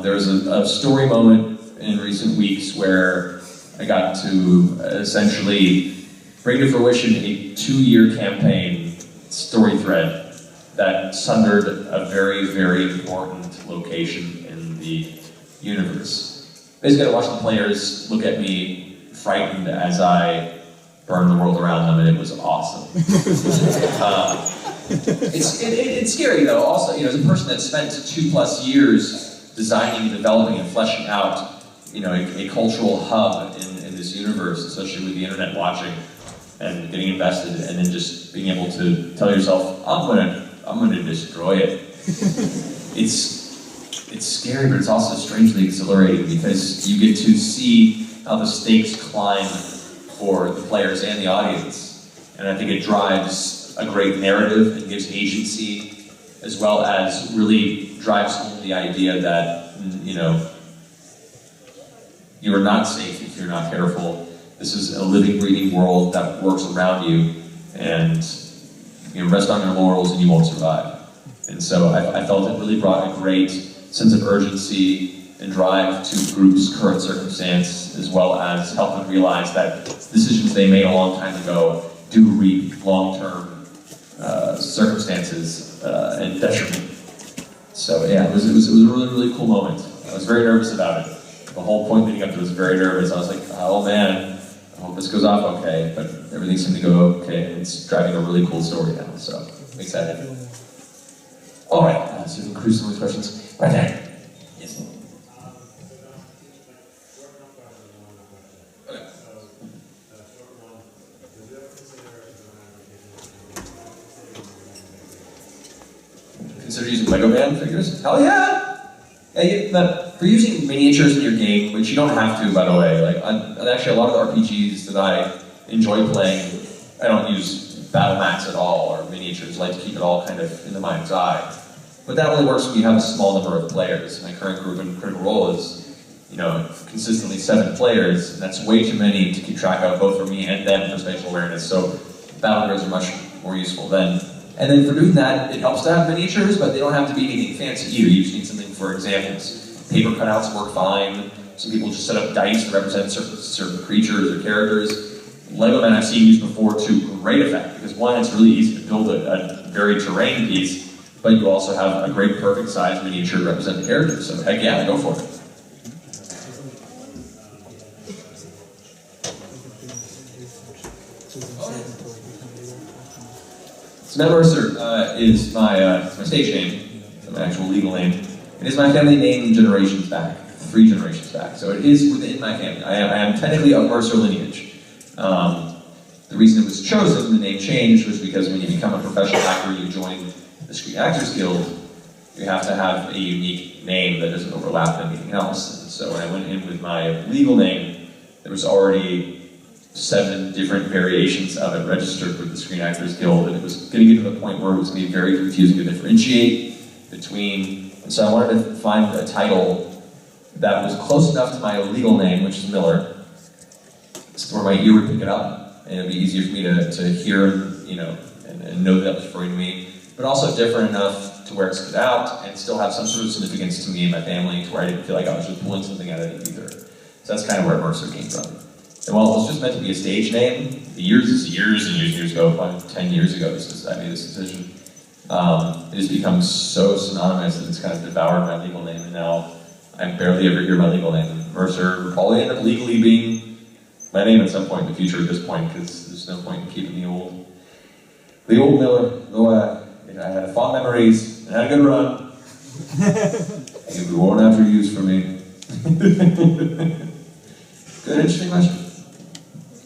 there was a story moment in recent weeks where I got to essentially bring to fruition a 2-year campaign story thread that sundered a very, very important location in the universe. Basically, I watched the players look at me frightened as I burned the world around them, and it was awesome. It's scary though. Also, as a person that spent 2+ years designing, developing, and fleshing out, a cultural hub in this universe, especially with the internet watching and getting invested, and then just being able to tell yourself, I'm gonna destroy it. It's scary, but it's also strangely exhilarating because you get to see how the stakes climb for the players and the audience, and I think it drives a great narrative and gives agency, as well as really drives home the idea that, you are not safe if you're not careful. This is a living, breathing world that works around you, and rest on your laurels and you won't survive. And so I felt it really brought a great sense of urgency and drive to the group's current circumstance, as well as help them realize that decisions they made a long time ago do reap long-term circumstances and detriment. So yeah, it was a really, really cool moment. I was very nervous about it. The whole point leading up to it was very nervous. I was like, oh man, I hope this goes off okay, but everything seemed to go okay, and it's driving a really cool story now, so I'm excited. All right, so we can cruise some of these questions. Right there. Yes. Okay. Consider using Lego Man figures? Hell yeah! For using miniatures in your game, which you don't have to, by the way, and actually a lot of the RPGs that I enjoy playing, I don't use battle mats at all, or miniatures. I like to keep it all kind of in the mind's eye. But that only works when you have a small number of players. My current group in Critical Role is, consistently 7 players, and that's way too many to keep track of, both for me and them for spatial awareness, so battle grids are much more useful then. And then for doing that, it helps to have miniatures, but they don't have to be anything fancy either. You just need something for examples. Paper cutouts work fine. Some people just set up dice to represent certain creatures or characters. Lego Men I've seen used before to great effect, because one, it's really easy to build a very terrain piece, but you also have a great perfect size miniature to represent the characters, so heck yeah, go for it. So Mercer is my stage name, so my actual legal name. It is my family name generations back, 3 generations back. So it is within my family. I am technically of Mercer lineage. The reason it was chosen, the name changed, was because when you become a professional actor, you join the Screen Actors Guild, you have to have a unique name that doesn't overlap with anything else. And so when I went in with my legal name, there was already 7 different variations of it registered with the Screen Actors Guild, and it was going to get to the point where it was going to be very confusing to differentiate between. And so I wanted to find a title that was close enough to my legal name, which is Miller, so where my ear would pick it up, and it would be easier for me to hear, and know that was referring to me, but also different enough to where it stood out and still have some sort of significance to me and my family, to where I didn't feel like I was just pulling something out of it either. So that's kind of where Mercer came from. And while it was just meant to be a stage name, years and years ago, probably 10 years ago, I made this decision. It has become so synonymous that it's kind of devoured my legal name, and now I barely ever hear my legal name. Mercer will probably end up legally being my name at some point in the future at this point, because there's no point in keeping the old Miller. Though I had fond memories and had a good run. It would be worn after use for me. Good, interesting question.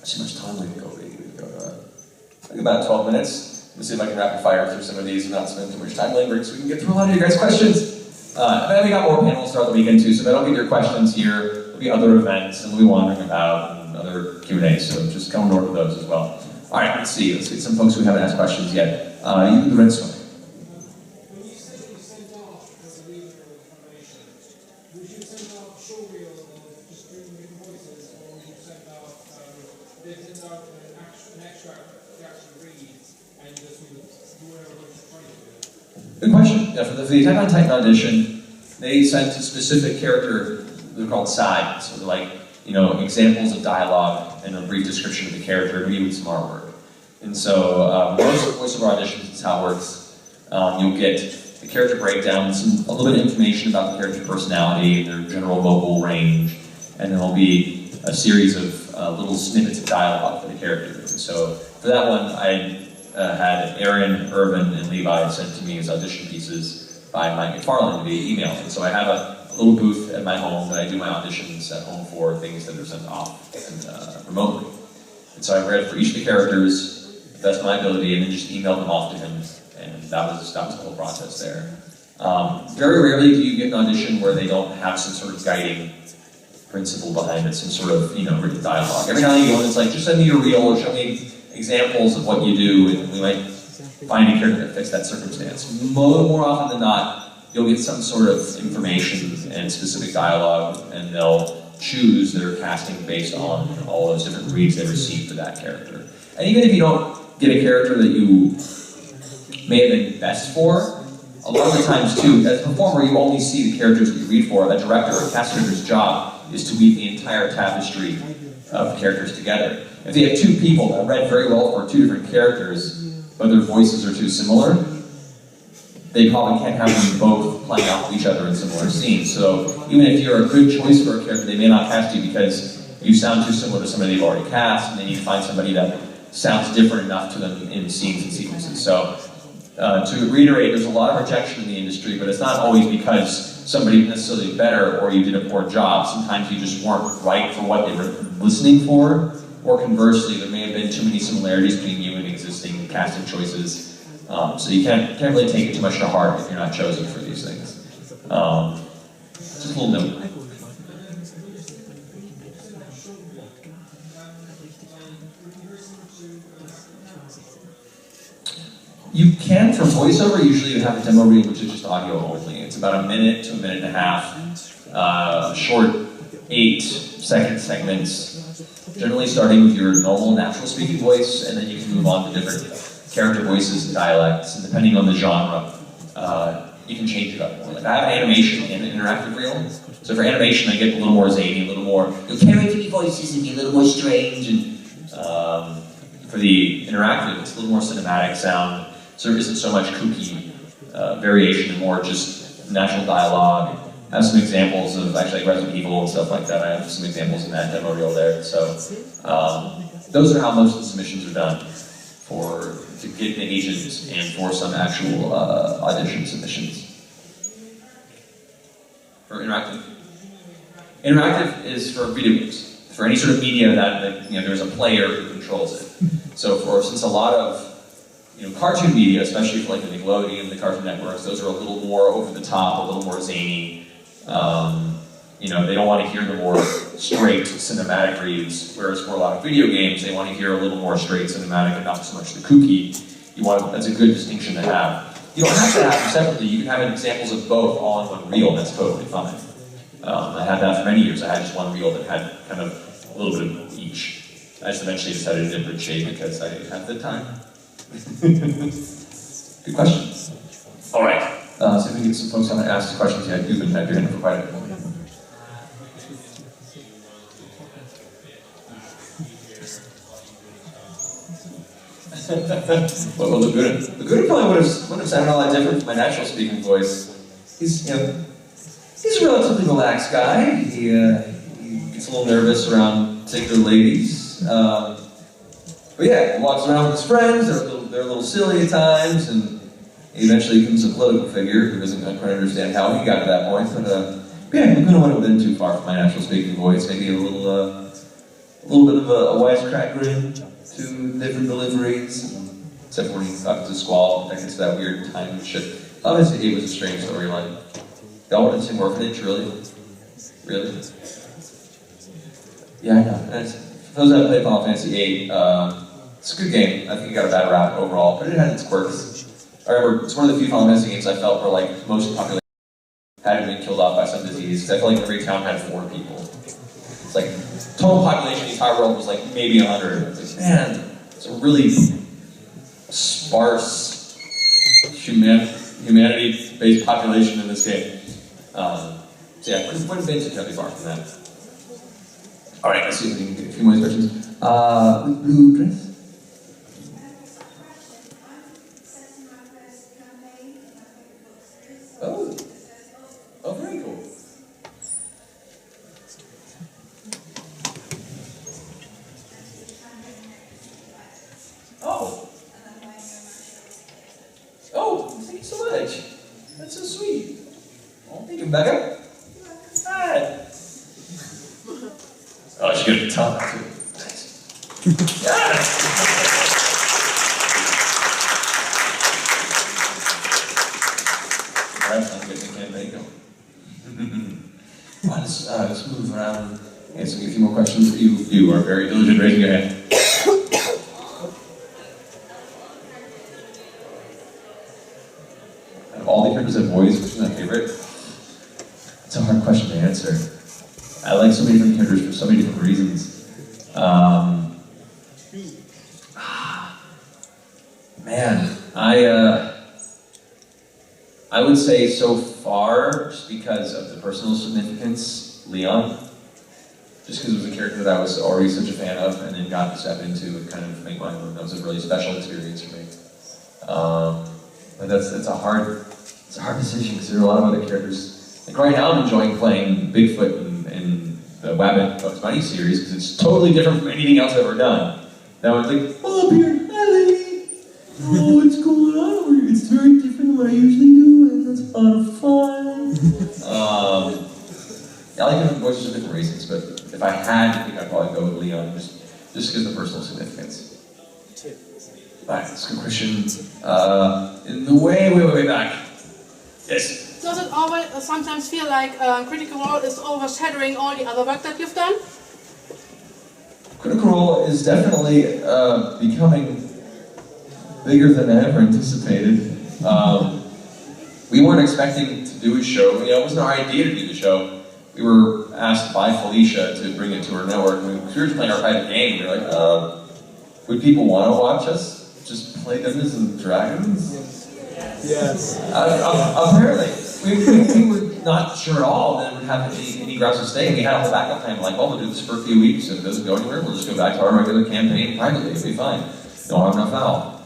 See much time we go. I think about 12 minutes. Let me see if I can rapid fire through some of these and not spend too much time lingering, so we can get through a lot of your guys' questions. And we got more panels throughout the weekend too, so if I don't get your questions here, there'll be other events, and we'll be wandering about, and other Q&As, so just come north of those as well. All right, let's see. Let's get some folks who haven't asked questions yet. You, the red swing. When you said that you sent off as a reader of information, would you send out show reels of just doing voices, or would you send out an extract to actually read? Good question. Yeah, for the Attack on Titan audition, they sent a specific character, they're called sides, so they're like, examples of dialogue and a brief description of the character, maybe with some artwork. And so, most voiceover auditions is how it works. You'll get the character breakdown, a little bit of information about the character's personality, their general vocal range, and then there'll be a series of little snippets of dialogue for the character. And so, for that one, I had Aaron, Irvin, and Levi sent to me as audition pieces by Mike McFarlane via email. And so I have a little booth at my home that I do my auditions at home for things that are sent off and, remotely. And so I read for each of the characters, the best of my ability, and then just emailed them off to him. And that was the whole process there. Very rarely do you get an audition where they don't have some sort of guiding principle behind it, some sort of written dialogue. Every now and then you go and it's like, just send me your reel or show me examples of what you do, and we might find a character that fits that circumstance. More often than not, you'll get some sort of information and specific dialogue, and they'll choose their casting based on all those different reads they receive for that character. And even if you don't get a character that you may have been best for, a lot of the times too, as a performer, you only see the characters that you read for. A director or a cast member's job is to weave the entire tapestry of characters together. If they have two people that read very well for two different characters, but their voices are too similar, they probably can't have them both playing off each other in similar scenes. So even if you're a good choice for a character, they may not cast you because you sound too similar to somebody they've already cast, and they need to find somebody that sounds different enough to them in scenes and sequences. So to reiterate, there's a lot of rejection in the industry, but it's not always because somebody necessarily better or you did a poor job. Sometimes you just weren't right for what they were listening for, or conversely, there may have been too many similarities between you and existing casting choices. So you can't really take it too much to heart if you're not chosen for these things. Just a little note. You can, for voiceover, usually you have a demo reel which is just audio only. It's about a minute to a minute and a half, short 8-second segments, generally starting with your normal natural speaking voice, and then you can move on to different character voices and dialects, and depending on the genre, you can change it up more. Like I have animation and an interactive reel, so for animation I get a little more zany, a little more, character voices and be a little more strange, and for the interactive, it's a little more cinematic sound, so there isn't so much kooky variation and more just natural dialogue. I have some examples of actually like Resident Evil and stuff like that. I have some examples in that demo reel there. So those are how most of the submissions are done to get an agent and for some actual audition submissions. For interactive. Interactive is for video games. For any sort of media that there's a player who controls it. So since a lot of cartoon media, especially for like the Nickelodeon, the Cartoon Networks, those are a little more over the top, a little more zany. They don't want to hear the more straight cinematic reads, whereas for a lot of video games, they want to hear a little more straight cinematic and not so much the kooky. That's a good distinction to have. You don't have to have them separately. You can have examples of both all in one reel. That's totally fine. I had that for many years. I had just one reel that had kind of a little bit of each. I just eventually decided to differentiate because I had the time. Good question. All right. So if we can get some folks on to ask questions, you've been typing in for quite a bit. Well, Laguna probably would have sounded all that different from my natural speaking voice. He's a relatively relaxed guy. He gets a little nervous around particular ladies. But yeah, he walks around with his friends. They're a little silly at times, and he eventually becomes a political figure who doesn't quite understand how he got to that point. But yeah, Laguna wouldn't have been too far from my natural speaking voice. Maybe a little bit of a wisecrack grin to different deliveries, except when he talks to Squall, that gets that weird time and shit. Obviously, it was a strange storyline. Y'all want to sing Orphanage, really? Really? Yeah, I know. And for those that play Final Fantasy VIII, it's a good game. I think it got a bad rap overall, but it had its quirks. I remember it's one of the few Final Fantasy games I felt were like most population hadn't been killed off by some disease. Because I felt like every town had 4 people. It's like total population in the entire world was like maybe 100. It's like, man, it's a really sparse humanity-based population in this game. So yeah, quite a bit to Kelly Bar from that. All right, let's see if we can get a few more questions. With blue dress. Oh, very cool. Oh, thank you so much. That's so sweet. Oh, thank you, Becca. Hi. Oh, she's gonna be tough too. Yes. Alright, I'm getting the campaign going. Let's move around. Answer a few more questions. You are very diligent raising your hand. Out of all the characters that voice, which is my favorite? It's a hard question to answer. I like so many different characters for so many different reasons. Man, I would say so far, just because of the personal significance, Leon. Just because it was a character that I was already such a fan of, and then got to step into and kind of make my own. That was a really special experience for me. But it's a hard decision because there are a lot of other characters. Like right now, I'm enjoying playing Bigfoot in the Wabbit Bugs Bunny series because it's totally different from anything else I've ever done. That was like, oh, here, hi, lady. Oh, what's going on over here? It's very different than what I usually do, and that's a lot of fun. I like different voices for different reasons, but if I had to pick, I'd probably go with Leon, just because of the personal significance. Alright, let's go Christian. In the way back. Yes? Does it always sometimes feel like Critical Role is overshadowing all the other work that you've done? Critical Role is definitely becoming bigger than I ever anticipated. We weren't expecting to do a show. It wasn't our idea to do the show. We were asked by Felicia to bring it to her network. We were just playing our private game. We were like, would people want to watch us just play Dungeons and Dragons? Yes. Apparently. We were not sure at all that it would have any grounds to stay. We had a whole backup plan. Like, we'll do this for a few weeks. If it doesn't go anywhere, we'll just go back to our regular campaign privately. It'll be fine. Don't harm, no foul.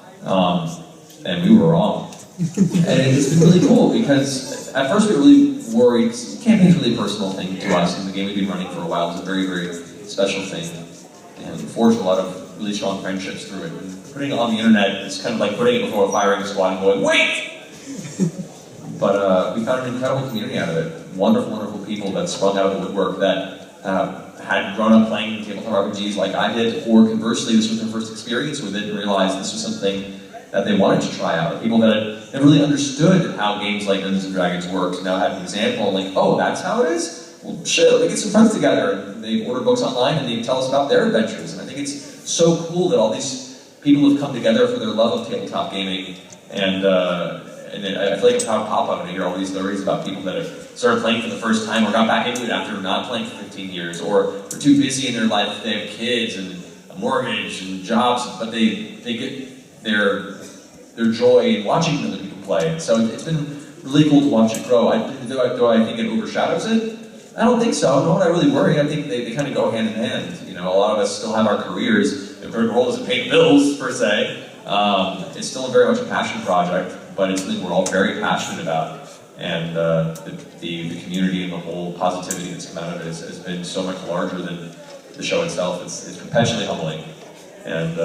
And we were wrong. And it's been really cool because at first we were really worried. Campaign's really a personal thing to us, and the game we've been running for a while is a very, very special thing. And we forged a lot of really strong friendships through it. And putting it on the internet is kind of like putting it before a firing squad and going, wait! But we found an incredible community out of it. Wonderful, wonderful people that sprung out of the woodwork that had grown up playing tabletop RPGs like I did, or conversely, this was their first experience with it and realized this was something that they wanted to try out. People that had really understood how games like Dungeons and Dragons worked, and now had an example, like, oh, that's how it is? Well, shit, let me get some friends together. And they order books online and they tell us about their adventures. And I think it's so cool that all these people have come together for their love of tabletop gaming. And I feel like a proud pop-up when I hear all these stories about people that have started playing for the first time or got back into it after not playing for 15 years, or are too busy in their life, they have kids and a mortgage and jobs, but they get their joy in watching other people play. So it's been really cool to watch it grow. Do I think it overshadows it? I don't think so. No, I really worry. I think they kind of go hand in hand. A lot of us still have our careers. The Critical Role doesn't pay the bills, per se. It's still very much a passion project, but it's something we're all very passionate about. And the community and the whole positivity that's come out of it has been so much larger than the show itself. It's perpetually humbling. And,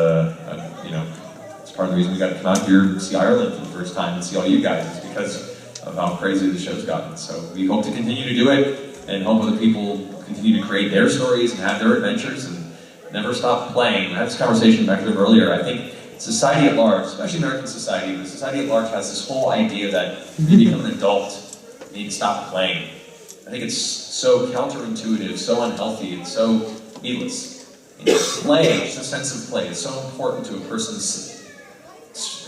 it's part of the reason we got to come out here and see Ireland for the first time and see all you guys, is because of how crazy the show's gotten. So we hope to continue to do it and hope other people continue to create their stories and have their adventures and never stop playing. I had this conversation back there earlier. I think society at large, especially American society, but society at large has this whole idea that you become an adult, you need to stop playing. I think it's so counterintuitive, so unhealthy, and so needless. Play, just a sense of play, is so important to a person's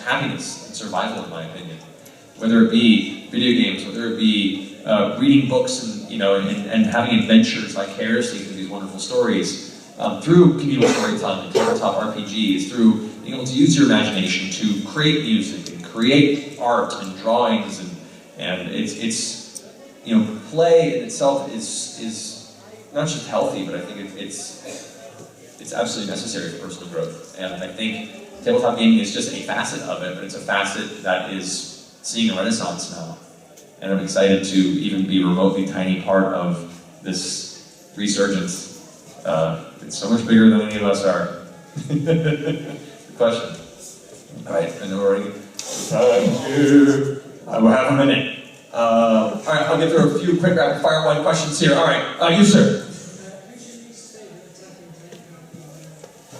happiness and survival, in my opinion. Whether it be video games, whether it be reading books and having adventures vicariously through these wonderful stories, through communal storytelling, tabletop RPGs, through being able to use your imagination to create music and create art and drawings, and it's you know, play in itself is not just healthy, but I think it's absolutely necessary for personal growth. And I think tabletop gaming is just a facet of it, but it's a facet that is seeing a renaissance now. And I'm excited to even be a remotely tiny part of this resurgence. It's so much bigger than any of us are. Good question. All right, I know we're already we'll have a minute. All right, I'll get through a few quick rapid fire one questions here. All right, you sir.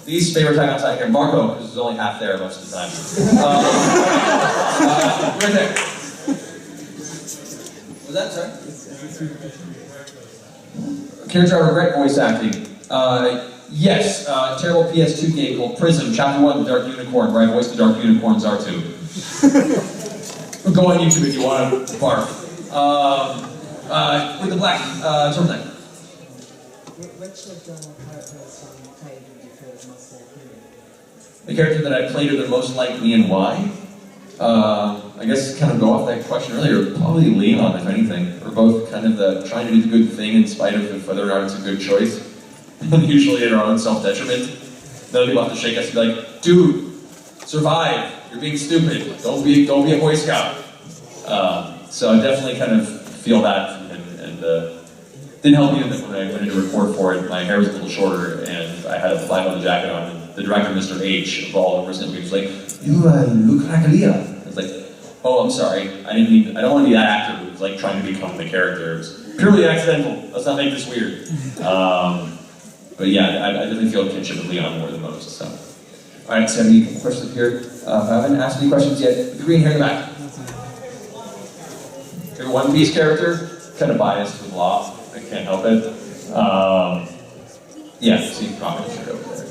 Least favorite time outside here, Marco, because he's only half there most of the time. Right there. Was that, sorry? Character I regret voice acting. Yes, terrible PS2 game called Prism, Chapter 1, The Dark Unicorn, where I voiced the Dark Unicorns R2. Go on YouTube if you want to barf. With the black turtleneck. Which of the characters you played would you feel is most like you? The character that I played are the most like me and why? I guess kind of go off that question earlier, probably Leon, if anything. We're both kind of trying to do the good thing in spite of whether or not it's a good choice. And usually at our own self-detriment. Then people have to shake us and be like, dude, survive, you're being stupid, don't be a Boy Scout. So I definitely kind of feel that, and didn't help either that when I went in to record for it, my hair was a little shorter and I had a flag on the jacket on, and the director, Mr. H, of all the Resident Evil, was like, you look like Leah. I was like, oh, I'm sorry, I don't want to be that actor who's like trying to become the character. It was purely accidental, let's not make this weird. But yeah, I definitely feel a kinship with Leon more than most, so. All right, so any questions up here? I haven't asked any questions yet. The green hair in the back. Your One Piece character, kind of biased with law. I can't help it. Yeah, see, Rocket shirt over there.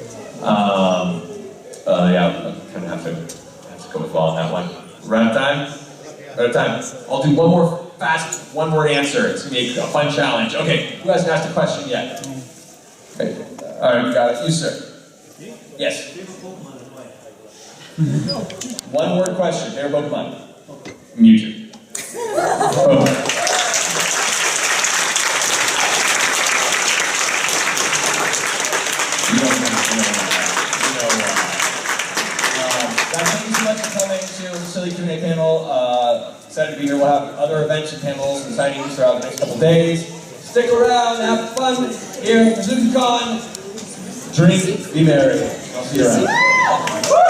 Yeah, I kind of have to go with law on that one. We're out of time? We're out of time. I'll do one more fast, one-word answer. It's gonna be a fun challenge. Okay, who hasn't asked a question yet? Okay. All right, we got it. You, sir. Yes. One word question. Favorite Pokemon. Mewtwo. Oh. Thank you so much for coming to the Silly Q&A panel. Excited to be here. We'll have other events and panels and signings throughout the next couple days. Stick around, have fun here at ZukaCon. Drink, be merry. I'll see you around.